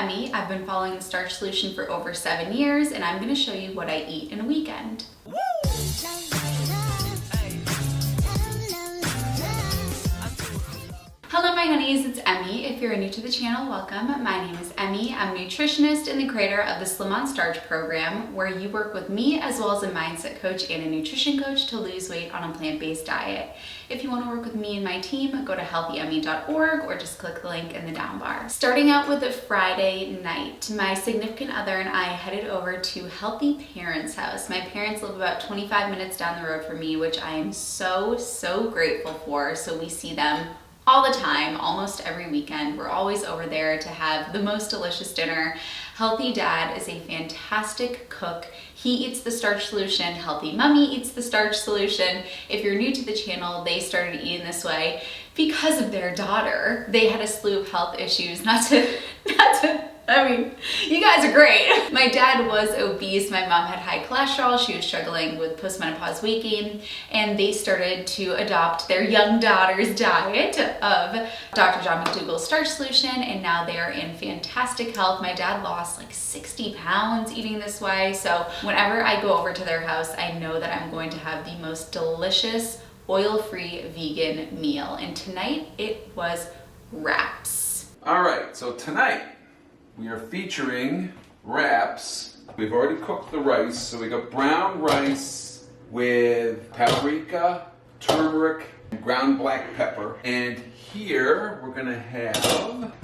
Emmie. I've been following the Starch solution for over 7 years, and I'm going to show you what I eat in a weekend. Hello my honeys, it's Emmie. If you're new to the channel, welcome. My name is Emmie. I'm a nutritionist and the creator of the Slim on Starch program, where you work with me as well as a mindset coach and a nutrition coach to lose weight on a plant-based diet. If you want to work with me and my team, go to healthyemmie.org or just click the link in the down bar. Starting out with a Friday night, my significant other and I headed over to Healthy Parents' house. My parents live about 25 minutes down the road from me, which I am so grateful for. So we see them all the time, almost every weekend. We're always over there to have the most delicious dinner. Healthy Dad is a fantastic cook. He eats the Starch solution. Healthy Mummy eats the Starch solution. If you're new to the channel, they started eating this way because of their daughter. They had a slew of health issues, I mean, you guys are great. My dad was obese, my mom had high cholesterol, she was struggling with postmenopause weight gain, and they started to adopt their young daughter's diet of Dr. John McDougall's Starch solution, and now they are in fantastic health. My dad lost like 60 pounds eating this way, so whenever I go over to their house, I know that I'm going to have the most delicious, oil-free vegan meal, and tonight it was wraps. All right, so tonight, we are featuring wraps. We've already cooked the rice, so we got brown rice with paprika, turmeric, and ground black pepper. And here we're gonna have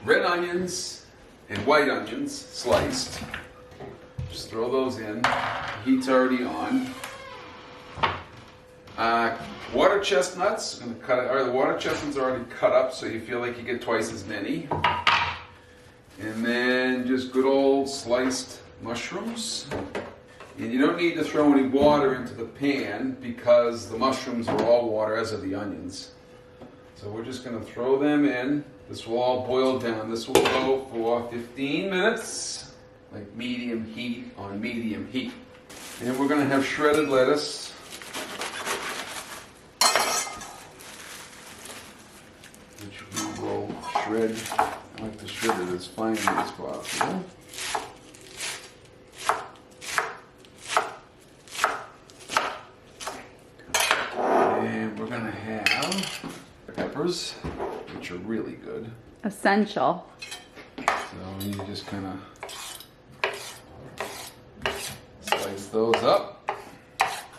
red onions and white onions sliced. Just throw those in. The heat's already on. Water chestnuts. I'm gonna cut it. The water chestnuts are already cut up, so you feel like you get twice as many. And then just good old sliced mushrooms. And you don't need to throw any water into the pan because the mushrooms are all water, as are the onions. So we're just going to throw them in. This will all boil down. This will go for 15 minutes, like medium heat on medium heat. And we're going to have shredded lettuce. Which we will shred. I like to shred it as finely as possible. And we're going to have peppers, which are really good. Essential. So you just kind of slice those up.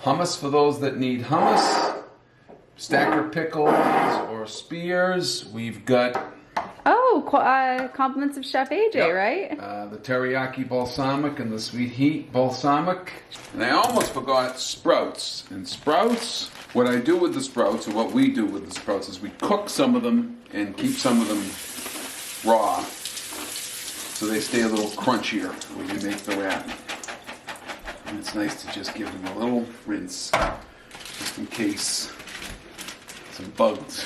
Hummus for those that need hummus. Stacker pickles or spears. We've got Compliments of Chef AJ, yep. right? The teriyaki balsamic and the sweet heat balsamic. And I almost forgot sprouts. And sprouts, what I do with the sprouts, or what we do with the sprouts, is we cook some of them and keep some of them raw. So they stay a little crunchier when you make the wrap. And it's nice to just give them a little rinse, just in case some bugs.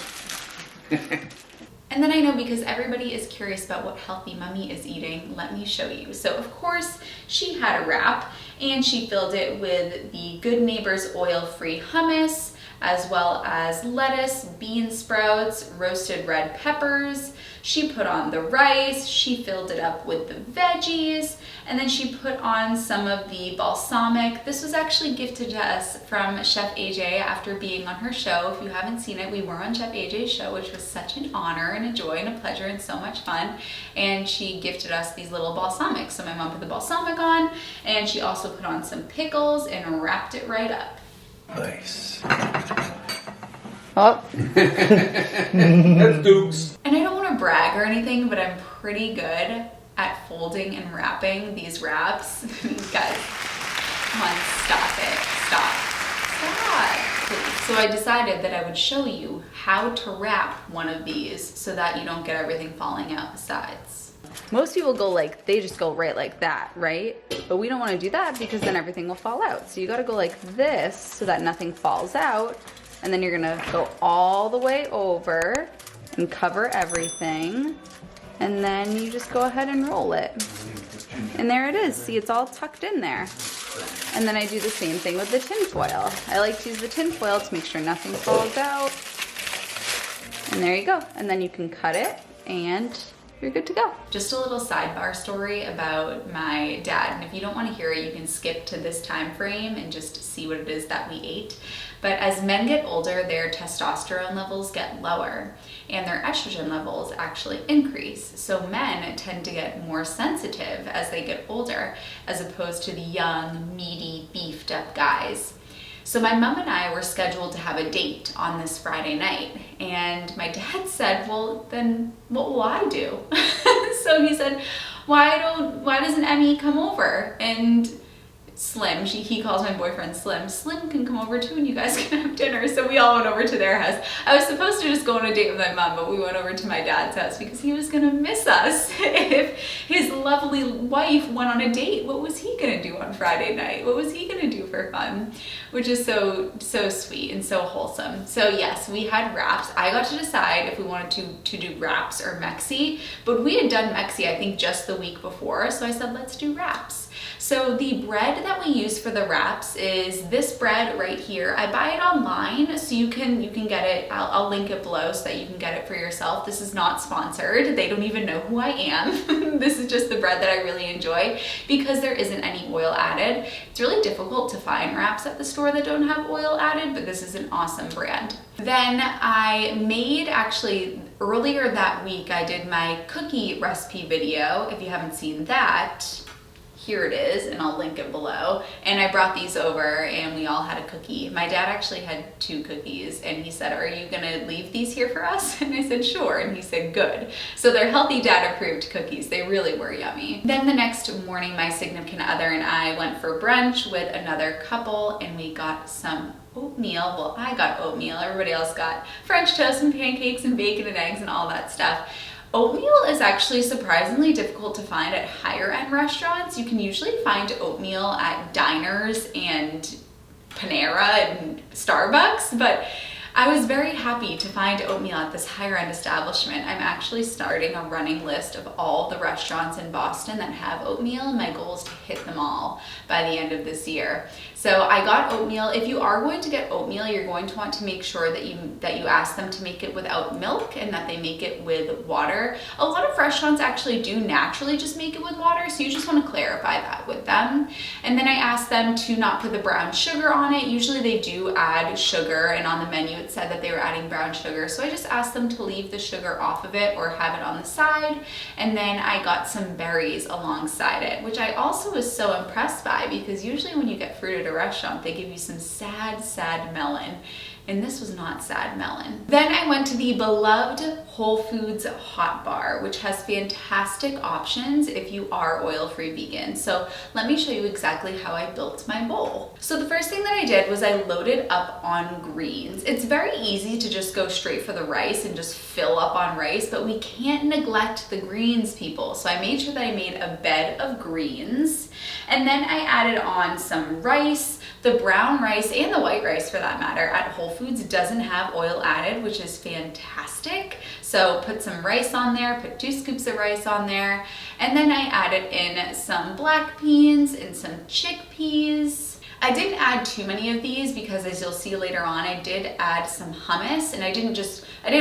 And then I know, because everybody is curious about what Healthy Mummy is eating, let me show you. So of course she had a wrap, and she filled it with the Good Neighbors oil-free hummus, as well as lettuce, bean sprouts, roasted red peppers. She put on the rice, she filled it up with the veggies, and then she put on some of the balsamic. This was actually gifted to us from Chef AJ after being on her show. If you haven't seen it, we were on Chef AJ's show, which was such an honor and a joy and a pleasure and so much fun. And she gifted us these little balsamics. So my mom put the balsamic on, and she also put on some pickles and wrapped it right up. Nice. Oh. That's Dukes. And I don't want to brag or anything, but I'm pretty good at folding and wrapping these wraps. Guys, come on, stop it. Stop. Please. So I decided that I would show you how to wrap one of these so that you don't get everything falling out the sides. Most people they just go right like that, right? But we don't want to do that because then everything will fall out. So you got to go like this so that nothing falls out. And then you're gonna go all the way over and cover everything. And then you just go ahead and roll it. And there it is. See, it's all tucked in there. And then I do the same thing with the tin foil. I like to use the tin foil to make sure nothing falls out. And there you go. And then you can cut it and you're good to go. Just a little sidebar story about my dad, and if you don't want to hear it, you can skip to this time frame and just see what it is that we ate. But as men get older, their testosterone levels get lower and their estrogen levels actually increase. So men tend to get more sensitive as they get older, as opposed to the young, meaty, beefed up guys. So my mom and I were scheduled to have a date on this Friday night, and my dad said, well, then what will I do? So he said, why doesn't Emmie come over? And Slim, he calls my boyfriend Slim. Slim can come over too and you guys can have dinner. So we all went over to their house. I was supposed to just go on a date with my mom, but we went over to my dad's house because he was gonna miss us if his lovely wife went on a date. What was he gonna do on Friday night? What was he gonna do for fun? Which is so sweet and so wholesome. So yes, we had wraps. I got to decide if we wanted to do wraps or Mexi, but we had done Mexi I think just the week before. So I said, let's do wraps. So the bread that we use for the wraps is this bread right here. I buy it online, so you can get it. I'll link it below so that you can get it for yourself. This is not sponsored. They don't even know who I am. This is just the bread that I really enjoy because there isn't any oil added. It's really difficult to find wraps at the store that don't have oil added, but this is an awesome brand. Then I made, actually earlier that week, I did my cookie recipe video. If you haven't seen that, here it is, and I'll link it below. And I brought these over and we all had a cookie. My dad actually had 2 cookies and he said, are you gonna leave these here for us? And I said, sure. And he said, good. So they're Healthy Dad approved cookies. They really were yummy. Then the next morning, my significant other and I went for brunch with another couple and we got some oatmeal. Well, I got oatmeal. Everybody else got French toast and pancakes and bacon and eggs and all that stuff. Oatmeal is actually surprisingly difficult to find at higher end restaurants. You can usually find oatmeal at diners and Panera and Starbucks, but I was very happy to find oatmeal at this higher end establishment. I'm actually starting a running list of all the restaurants in Boston that have oatmeal, and my goal is to hit them all by the end of this year. So I got oatmeal. If you are going to get oatmeal, you're going to want to make sure that you ask them to make it without milk and that they make it with water. A lot of restaurants actually do naturally just make it with water, so you just want to clarify that with them. And then I asked them to not put the brown sugar on it. Usually they do add sugar, and on the menu it said that they were adding brown sugar. So I just asked them to leave the sugar off of it or have it on the side. And then I got some berries alongside it, which I also was so impressed by because usually when you get fruit at a restaurant, they give you some sad melon. And this was not sad melon. Then I went to the beloved Whole Foods Hot Bar, which has fantastic options if you are oil-free vegan. So let me show you exactly how I built my bowl. So the first thing that I did was I loaded up on greens. It's very easy to just go straight for the rice and just fill up on rice, but we can't neglect the greens, people. So I made sure that I made a bed of greens, and then I added on some rice. The brown rice and the white rice for that matter at Whole Foods doesn't have oil added, which is fantastic. So put some rice on there, put 2 scoops of rice on there, and then I added in some black beans and some chickpeas. I didn't add too many of these because, as you'll see later on, I did add some hummus, and I didn't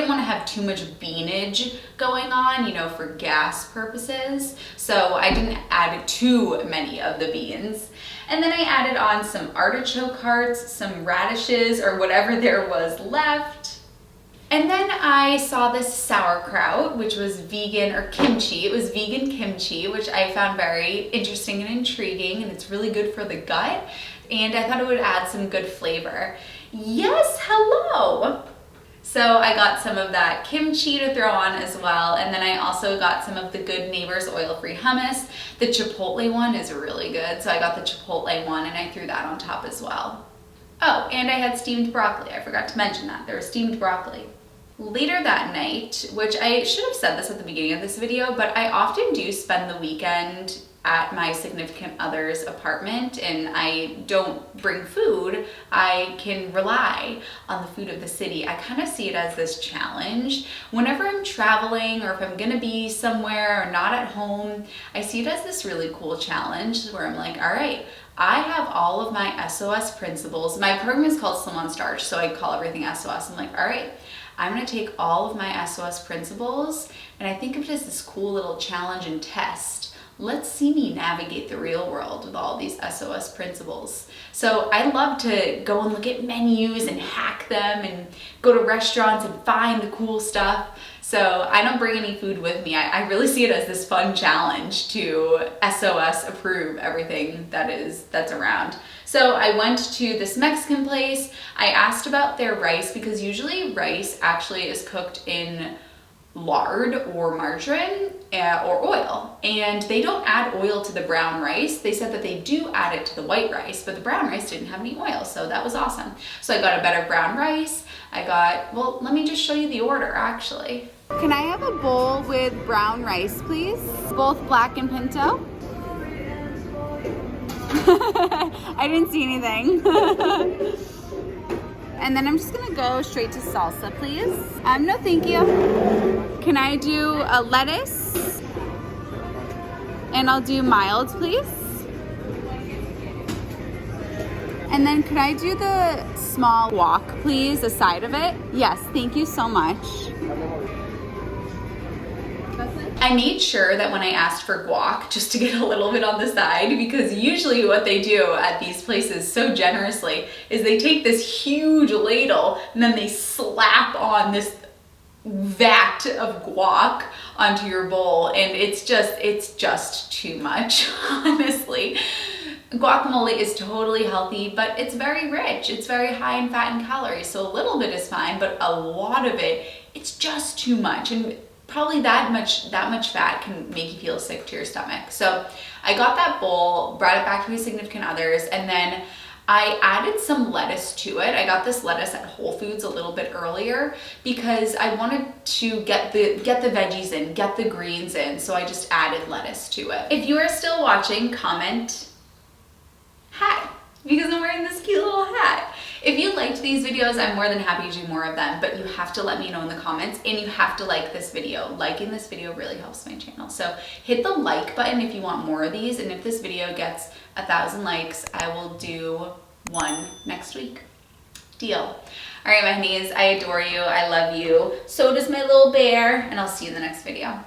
want to have too much beanage going on, you know, for gas purposes. So I didn't add too many of the beans. And then I added on some artichoke hearts, some radishes, or whatever there was left. And then I saw this sauerkraut, which was vegan, or kimchi. It was vegan kimchi, which I found very interesting and intriguing, and it's really good for the gut. And I thought it would add some good flavor. Yes, hello! So I got some of that kimchi to throw on as well, and then I also got some of the Good Neighbors oil-free hummus. The chipotle one is really good, so I got the chipotle one and I threw that on top as well. Oh, and I had steamed broccoli. I forgot to mention that. There was steamed broccoli. Later that night, which I should have said this at the beginning of this video, but I often do spend the weekend at my significant other's apartment, and I don't bring food. I can rely on the food of the city. I kind of see it as this challenge. Whenever I'm traveling or if I'm gonna be somewhere or not at home, I see it as this really cool challenge where I'm like, all right, I have all of my SOS principles. My program is called Slim on Starch, so I call everything SOS. I'm like, all right, I'm gonna take all of my SOS principles and I think of it as this cool little challenge and test. Let's see me navigate the real world with all these SOS principles. So I love to go and look at menus and hack them and go to restaurants and find the cool stuff. So I don't bring any food with me. I really see it as this fun challenge to SOS approve everything that's around. So I went to this Mexican place. I asked about their rice because usually rice actually is cooked in lard or margarine or oil, and they don't add oil to the brown rice. They said that they do add it to the white rice, but the brown rice didn't have any oil, so that was awesome. So I got a better brown rice. Well, let me just show you the order actually. Can I have a bowl with brown rice, please? Both black and pinto? I didn't see anything. And then I'm just gonna go straight to salsa, please. No, thank you. Can I do a lettuce? And I'll do mild, please. And then could I do the small guac, please, a side of it? Yes, thank you so much. I made sure that when I asked for guac, just to get a little bit on the side, because usually what they do at these places so generously is they take this huge ladle and then they slap on this vat of guac onto your bowl, and it's just too much, honestly. Guacamole is totally healthy, but it's very rich. It's very high in fat and calories, so a little bit is fine, but a lot of it, it's just too much. And probably that much fat can make you feel sick to your stomach. So I got that bowl, brought it back to my significant others, and then I added some lettuce to it. I got this lettuce at Whole Foods a little bit earlier because I wanted to get the veggies in, get the greens in, so I just added lettuce to it. If you are still watching, comment hi, because I'm wearing this cute little hat. If you liked these videos, I'm more than happy to do more of them, but you have to let me know in the comments, and you have to like this video. Liking this video really helps my channel. So hit the like button if you want more of these, and if this video gets 1,000 likes, I will do one next week. Deal. All right, my honeys, I adore you. I love you. So does my little bear, and I'll see you in the next video.